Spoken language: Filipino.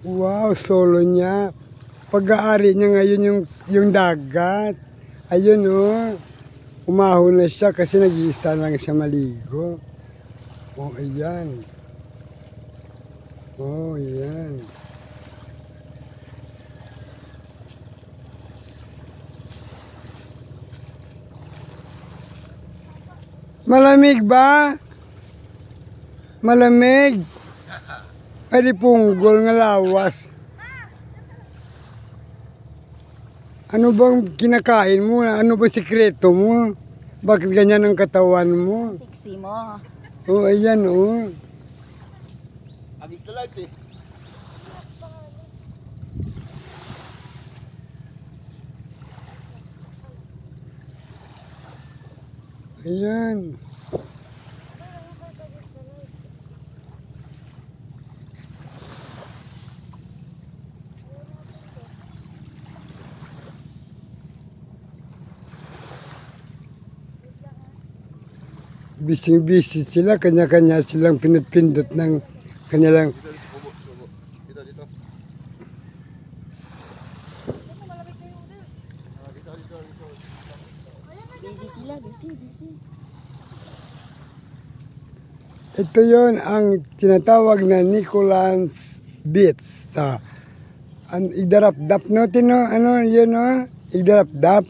Wow, solo niya. Pag-aari niya ngayon yung dagat. Ayun oh. Umahon na siya kasi nag-iisa lang siya maligo. Oh, ayan. Oh, ayan. Malamig ba? Malamig? Ay di punggol nga lawas. Ano bang kinakain mo? Ano ba sikreto mo? Bakit ganyan ang katawan mo? Sexy mo. Oh, ayan oh. Agis na light eh. Ayan. Busy-busy sila, kanya-kanya silang pinut-pindot ng kanilang. Dito, dito. Busy sila, busy. Ito yon ang tinatawag na Nicolans Beach sa Igdarap-dap no tino ano yun no Igdarap-dap.